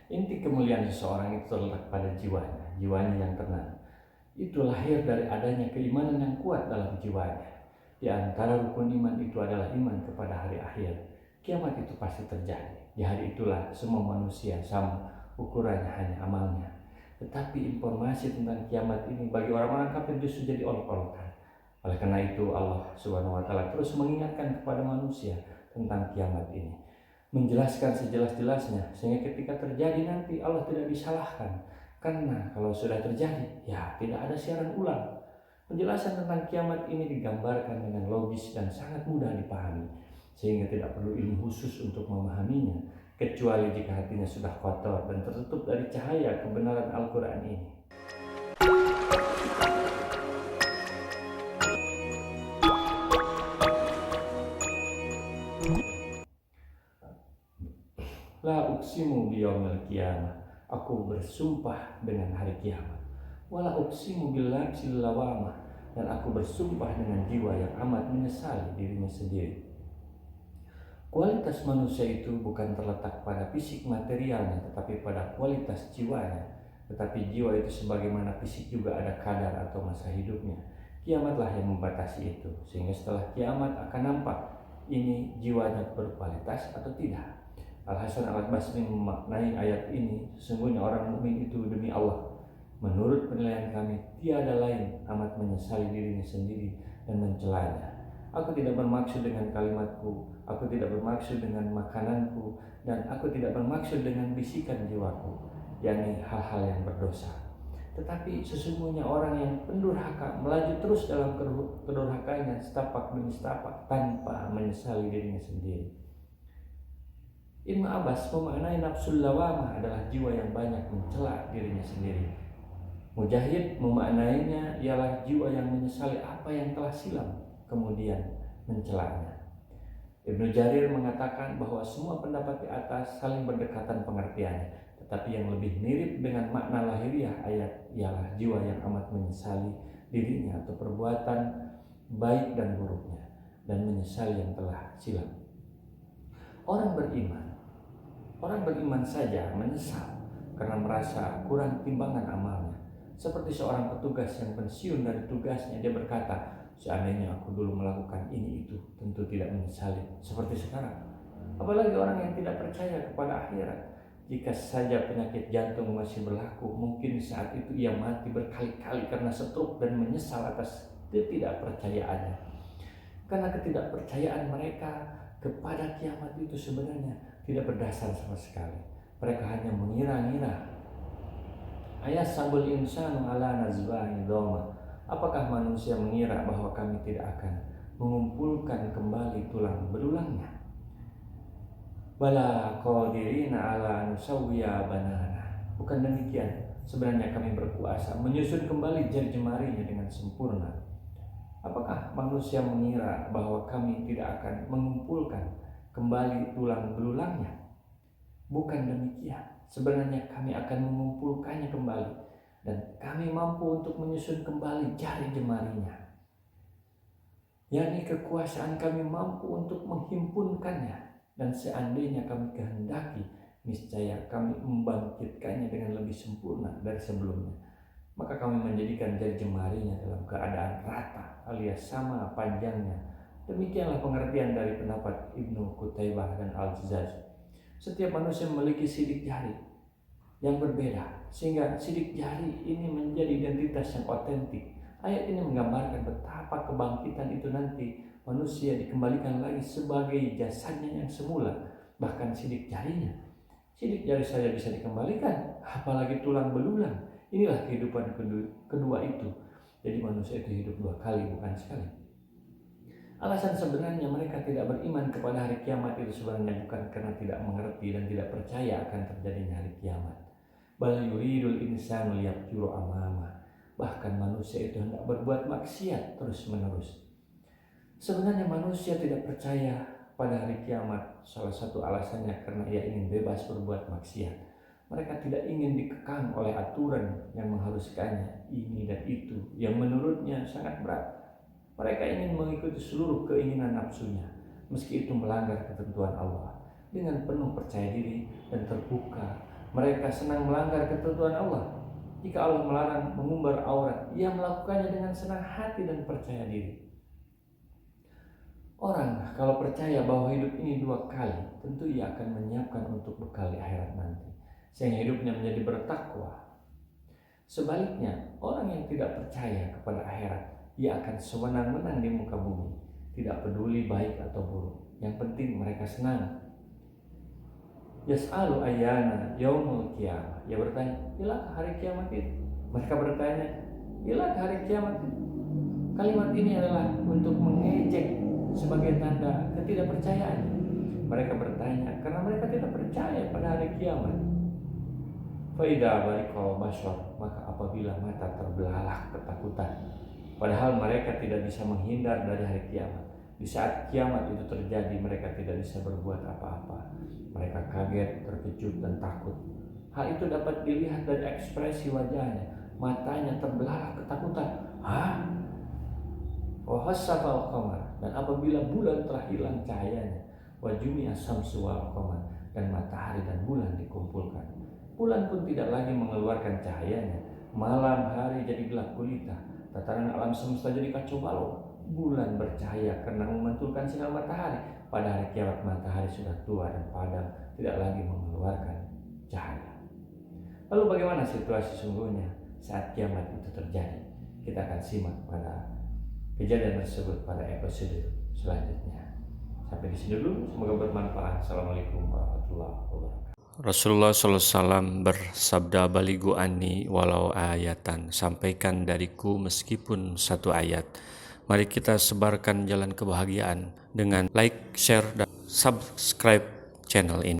Inti kemuliaan seseorang itu terletak pada jiwanya yang tenang. Itu lahir dari adanya keimanan yang kuat dalam jiwanya. Di antara rukun iman itu adalah iman kepada hari akhir. Kiamat itu pasti terjadi. Di hari itulah semua manusia sama, ukurannya hanya amalnya. Tetapi informasi tentang kiamat ini bagi orang-orang kafir justru jadi olok-olokan. Oleh karena itu Allah Subhanahu wa taala terus mengingatkan kepada manusia tentang kiamat ini, menjelaskan sejelas-jelasnya sehingga ketika terjadi nanti Allah tidak disalahkan. Karena kalau sudah terjadi, ya tidak ada siaran ulang. Penjelasan tentang kiamat ini digambarkan dengan logis dan sangat mudah dipahami, sehingga tidak perlu ilmu khusus untuk memahaminya, kecuali jika hatinya sudah kotor dan tertutup dari cahaya kebenaran Al-Quran ini. La uqsimu biyaumil qiyamah, aku bersumpah dengan hari kiamat. Wala uqsimu bil nafsil lawamah, dan aku bersumpah dengan jiwa yang amat menyesali dirinya sendiri. Kualitas manusia itu bukan terletak pada fisik materialnya, tetapi pada kualitas jiwanya. Tetapi jiwa itu sebagaimana fisik juga ada kadar atau masa hidupnya. Kiamatlah yang membatasi itu, sehingga setelah kiamat akan nampak ini jiwanya berkualitas atau tidak. Al-Hasan Al-Basri memaknai ayat ini, sesungguhnya orang mukmin itu demi Allah, menurut penilaian kami, tiada lain amat menyesali dirinya sendiri dan mencelanya. Aku tidak bermaksud dengan kalimatku, aku tidak bermaksud dengan makananku, dan aku tidak bermaksud dengan bisikan jiwaku, yakni hal-hal yang berdosa. Tetapi sesungguhnya orang yang pendurhaka melaju terus dalam kedurhakanya setapak demi setapak tanpa menyesali dirinya sendiri. Ibnu Abbas memaknai nafsul lawamah adalah jiwa yang banyak mencela dirinya sendiri. Mujahid memaknainya ialah jiwa yang menyesali apa yang telah silam kemudian mencelanya. Ibnu Jarir mengatakan bahwa semua pendapat di atas saling berdekatan pengertiannya, tetapi yang lebih mirip dengan makna lahiriah ayat ialah jiwa yang amat menyesali dirinya atau perbuatan baik dan buruknya dan menyesali yang telah silam. Orang beriman saja menyesal karena merasa kurang timbangan amalnya. Seperti seorang petugas yang pensiun dari tugasnya, dia berkata, seandainya aku dulu melakukan ini itu, tentu tidak menyesali seperti sekarang. Apalagi orang yang tidak percaya kepada akhirat. Jika saja penyakit jantung masih berlaku, mungkin saat itu ia mati berkali-kali karena stroke dan menyesal atas ketidakpercayaannya. Karena ketidakpercayaan mereka kepada kiamat itu sebenarnya tidak berdasar sama sekali. Mereka hanya mengira-ngira. Ayasabul insanu ala nazbahi dhoma. Apakah manusia mengira bahwa kami tidak akan mengumpulkan kembali tulang belulangnya? Bala qadirina ala nusawwiya banana. Bukan demikian. Sebenarnya kami berkuasa menyusun kembali jari jemarinya dengan sempurna. Apakah manusia mengira bahwa kami tidak akan mengumpulkan kembali tulang belulangnya? Bukan demikian. Sebenarnya kami akan mengumpulkannya kembali, dan kami mampu untuk menyusun kembali jari jemarinya. yakni kekuasaan kami mampu untuk menghimpunkannya, dan seandainya kami kehendaki, niscaya kami membangkitkannya dengan lebih sempurna dari sebelumnya. Maka kami menjadikan jari jemarinya dalam keadaan rata alias sama panjangnya. Demikianlah pengertian dari pendapat Ibnu Qutaibah dan Al-Jazari. Setiap manusia memiliki sidik jari yang berbeda, sehingga sidik jari ini menjadi identitas yang otentik. Ayat ini menggambarkan betapa kebangkitan itu nanti manusia dikembalikan lagi sebagai jasadnya yang semula. Bahkan sidik jari saja bisa dikembalikan, apalagi tulang belulang. Inilah kehidupan kedua itu. Jadi manusia itu hidup dua kali, bukan sekali. Alasan sebenarnya mereka tidak beriman kepada hari kiamat itu sebenarnya bukan karena tidak mengerti dan tidak percaya akan terjadinya hari kiamat. Bal yuridul insanu liyafjura amama. Bahkan manusia itu hendak berbuat maksiat terus menerus. Sebenarnya manusia tidak percaya pada hari kiamat. Salah satu alasannya karena ia ingin bebas berbuat maksiat. Mereka tidak ingin dikekang oleh aturan yang mengharuskannya ini dan itu yang menurutnya sangat berat. Mereka ingin mengikuti seluruh keinginan nafsunya, meski itu melanggar ketentuan Allah. Dengan penuh percaya diri dan terbuka, Mereka senang melanggar ketentuan Allah. Jika Allah melarang mengumbar aurat, ia melakukannya dengan senang hati dan percaya diri. Orang kalau percaya bahwa hidup ini 2 kali, tentu ia akan menyiapkan untuk bekal di akhirat nanti, sehingga hidupnya menjadi bertakwa. Sebaliknya, orang yang tidak percaya kepada akhirat, ia akan sewenang-wenang di muka bumi, tidak peduli baik atau buruk. Yang penting mereka senang. Yas'alu ayyana yaumul qiyamah. Ia bertanya, bilakah hari kiamat itu? Mereka bertanya, bilakah hari kiamat itu? Kalimat ini adalah untuk mengejek sebagai tanda ketidakpercayaan. Mereka bertanya karena mereka tidak percaya pada hari kiamat. Faidah barikal basyar, maka apabila mata terbelalak ketakutan, padahal mereka tidak bisa menghindar dari hari kiamat. Di saat kiamat itu terjadi, mereka tidak bisa berbuat apa-apa. Mereka kaget, terkejut, dan takut. Hal itu dapat dilihat dari ekspresi wajahnya. Matanya terbelalak ketakutan. Wahassafal qamar, dan apabila bulan telah hilang cahayanya, wajumi asamsu wal qamar, dan matahari dan bulan dikumpulkan. Bulan pun tidak lagi mengeluarkan cahayanya. Malam hari jadi gelap gulita. Tatanan alam semesta jadi kacau balau. Bulan bercahaya karena memantulkan sinar matahari. Pada hari kiamat matahari sudah tua dan padam, tidak lagi mengeluarkan cahaya. Lalu bagaimana situasi sungguhnya saat kiamat itu terjadi? Kita akan simak pada kejadian tersebut pada episode selanjutnya. Sampai di sini dulu, semoga bermanfaat. Assalamualaikum warahmatullahi wabarakatuh. Rasulullah SAW bersabda, baligu anni walau ayatan, sampaikan dariku meskipun 1 ayat. Mari kita sebarkan jalan kebahagiaan dengan like, share, dan subscribe channel ini.